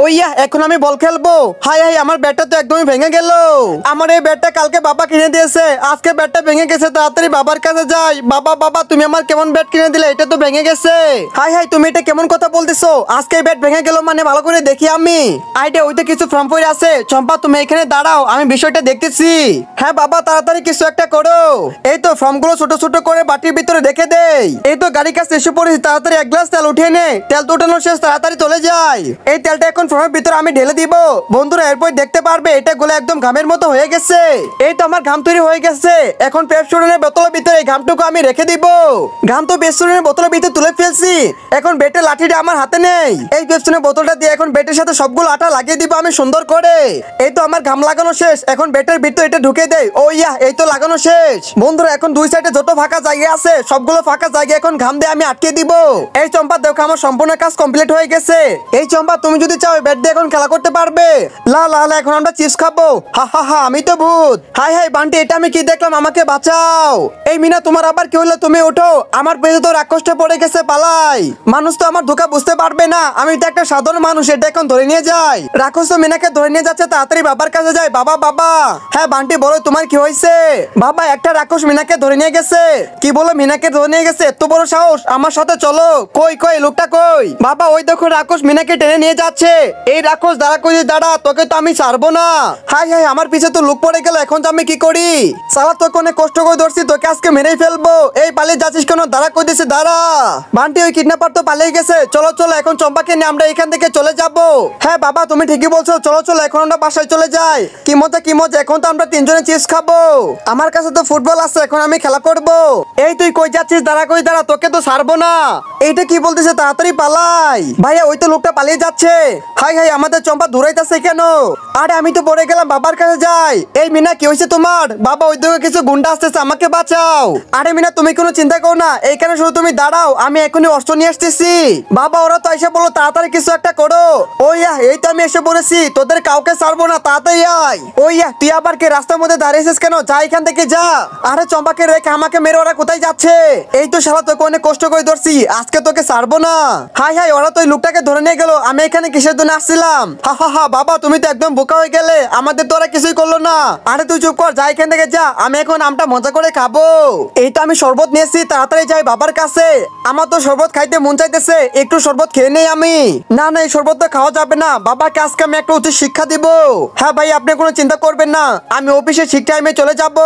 ওইয়া এখন আমি বল খেলবো। হাই হাই আমার ব্যাটটা তো একদমই ভেঙে গেল। আমার এই ব্যাটটা কালকে বাবা কিনে দিয়েছে, আজকে ব্যাটটা ভেঙে গেছে। তাড়াতাড়ি বাবার কাছে যাই। বাবা বাবা তুমি আমার কেমন ব্যাট কিনে দিলে, এটা তো ভেঙে গেছে। হাই হাই তুমি এটা কেমন কথা বলতেছো? আজকে ব্যাট ভেঙে গেল মানে ভালো করে দেখি আমি। আইডিয়া ওইতে কিছু ফর্ম পড়ে আছে। চম্পা তুমি এখানে দাঁড়াও, আমি বিষয়টা দেখতেছি। হ্যাঁ বাবা তাড়াতাড়ি কিছু একটা করো। এই তো ফর্মগুলো ছোট ছোট করে বাটির ভিতরে রেখে দেই। এই তো গাড়ির কাছে এসে পড়েছি, তাড়াতাড়ি এক গ্লাস তেল উঠিয়ে নে। তেল তো উঠানো শেষ, তাড়াতাড়ি চলে যায়। এই তেলটা এখন ফর্মের ভিতরে আমি ঢেলে দিব। বন্ধুরা এরপর দেখতে পারবে এটা গলে একদম ঘামের মতো হয়ে গেছে। এই তো আমার ঘাম তৈরি হয়ে গেছে। এখন পেপসোডেনের বোতলের ভিতরে এই ঘামটুকু আমি রেখে দিব। ঘাম তো পেপসোডেনের বোতলের ভিতরে তুলে ফেলছি। এখন বেটের লাঠিটা আমার হাতে নেই। এই পেপসোডেনের বোতলটা দিয়ে এখন বেটের সাথে সবগুলো আটা লাগিয়ে দিব আমি সুন্দর করে। এই তো আমার ঘাম লাগানো শেষ। এখন বেটের ভিতরে এটা ঢুকে দেই। ও ইয়া এই তো লাগানো শেষ। বন্ধুরা এখন দুই সাইডে যত ফাঁকা জায়গা আছে সবগুলো ফাঁকা জায়গা এখন ঘাম দিয়ে আমি আটকে দিব। এই চম্পা দেখো আমার সম্পূর্ণ কাজ কমপ্লিট হয়ে গেছে। এই চম্পা তুমি যদি চাও ব্যাট দিয়ে এখন খেলা করতে পারবে। লা লা লা এখন আমরা চিপস খাবো। হা হা হা আমি তো ভূত। হাই হাই বান্টি এটা আমি কি দেখলাম, আমাকে বাঁচাও। এই মিনা তোমার আবার কি হলো, তুমি ওঠো। আমার পেছনে তো রাক্ষসটা পড়ে গেছে, পালাই। মানুষ তো আমার ধোকা বুঝতে পারবে না, আমি তো একটা সাধারণ মানুষ। এটা এখন ধরে নিয়ে যাই। রাক্ষস তো মিনাকে ধরে নিয়ে যাচ্ছে, তাড়াতাড়ি বাবার কাছে যাই। বাবা বাবা। হ্যাঁ বান্টি বলো তোমার কি হয়েছে? বাবা একটা রাক্ষস মিনাকে ধরে নিয়ে গেছে। কি বলো মিনাকে ধরে নিয়ে গেছে? এত বড় সাহস, আমার সাথে চলো। কই কই লোকটা কই? বাবা ওই দেখো রাক্ষস মিনাকে টেনে নিয়ে যাচ্ছে। এই রাক্ষস দাঁড়া কই দাঁড়া, তোকে তো আমি ছাড়বো না। হাই হাই আমার পিছে তো লোক পড়ে গেল, এখন তো আমি কি করি? সালা তোকে অনেক কষ্ট করে ধরছি, তোকে আজকে মেরেই ফেলবো। এই পালিয়ে যাচ্ছিস কেন? দাঁড়া কই দিছে দাঁড়া। বান্টি ওই কিডন্যাপার তো পালিয়ে গেছে। চলো চলো এখন চম্পাকে নিয়ে আমরা এখান থেকে চলে যাব। হ্যাঁ বাবা তুমি ঠিকই বলছো, চলো চলো এখন আমরা বাসায় চলে যাই। কি মজা কি মজা, এখন তো আমরা তিনজনে চিপস খাবো। আমার কাছে তো ফুটবল আছে, এখন আমি খেলা করব। এই তুই কই যাচ্ছিস? দাঁড়া কই দাঁড়া, তোকে তো ছাড়বো না। এইটা কি বলতেছে, তাড়াতাড়ি পালাই। ভাইয়া ওই তো লোকটা পালিয়ে যাচ্ছে। হাই হাই আমাদের চম্পা দৌড়াইতেছে কেন? আরে আমি তো পড়ে গেলাম, বাবার কাছে যাই। এই মিনা কি হয়েছে তোমার? বাবা ওই দিকে কিছু গুন্ডা আসতেছে, আমাকে বাঁচাও। আরে মিনা তুমি কোনো চিন্তা করো না, এইখানে শুধু তুমি দাঁড়াও, আমি এখনই অস্ত্র নিয়ে আসতেছি। বাবা ওরা তো এসে বলো, তাড়াতাড়ি কিছু একটা করো। ওইয়া এই তো আমি এসে পড়েছি, তোদের কাউকে ছাড়বো না, তাড়াতাড়ি আয়। ওইয়া তুই আবার কে রাস্তার মধ্যে দাঁড়িয়েছিস কেন? যা এখান থেকে যা। আরে চম্পাকে রেখে আমাকে মেরে ওরা কোথায় যাচ্ছে? এই তো শালা তোকে অনেক কষ্ট করে ধরছি, আজকে তোকে ছাড়বো না। হাই হাই ওরা তো ওই লোকটাকে ধরে নিয়ে গেল, আমি এখানে কিসের জন্য আসছিলাম? হা হা হা বাবা তুমি তো একদম বোকা হয়ে গেলে, আমাদের তো ওরা কিছুই করলো না। আরে তুই চুপ কর, যা এখান থেকে যা, আমি এখন আমটা মজা করে খাবো। এই তো আমি শরবত নিয়েছি, তাড়াতাড়ি যাই বাবার কাছে। আমার তো শরবত খাইতে মন চাইতেছে, একটু শরবত খেয়ে নেই আমি। না না এই শরবত তো খাওয়া যাবে না, বাবাকে আজকে আমি একটা উচিত শিক্ষা দিব। হ্যাঁ ভাই আপনি কোনো চিন্তা করবেন না, আমি অফিসে ঠিক টাইমে চলে যাব।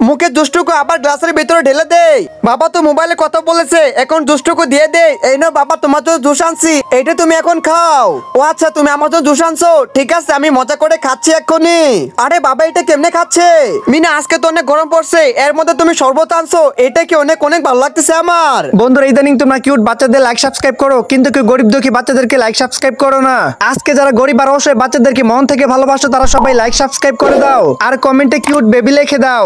মুখে দুষ্টুকু আবার গ্লাসের ভিতরে ঢেলে দেই। বাবা তো মোবাইলে কথা বলেছে, এখন দুষ্টুকু দিয়ে দে। এই নাও বাবা তোমার জন্য জুস আনছি, এইটা তুমি এখন খাও। ও আচ্ছা তুমি আমার জন্য জুস আনছো, ঠিক আছে আমি মজা করে খাচ্ছি এক্ষুনি। আরে বাবা এটা কেমনে খাচ্ছে? মিনা আজকে তো অনেক গরম পড়ছে, এর মধ্যে তুমি শরবত আনছো, এটা কি অনেক অনেক ভালো লাগতেছে আমার। বন্ধুরা ইদানিং তোমরা কিউট বাচ্চাদের লাইক সাবস্ক্রাইব করো, কিন্তু কেউ গরিব দুঃখী বাচ্চাদেরকে লাইক সাবস্ক্রাইব করো না। আজকে যারা গরিব আর অসহায় বাচ্চাদেরকে মন থেকে ভালোবাসো তারা সবাই লাইক সাবস্ক্রাইব করে দাও আর কমেন্টে কিউট বেবি লিখে দাও।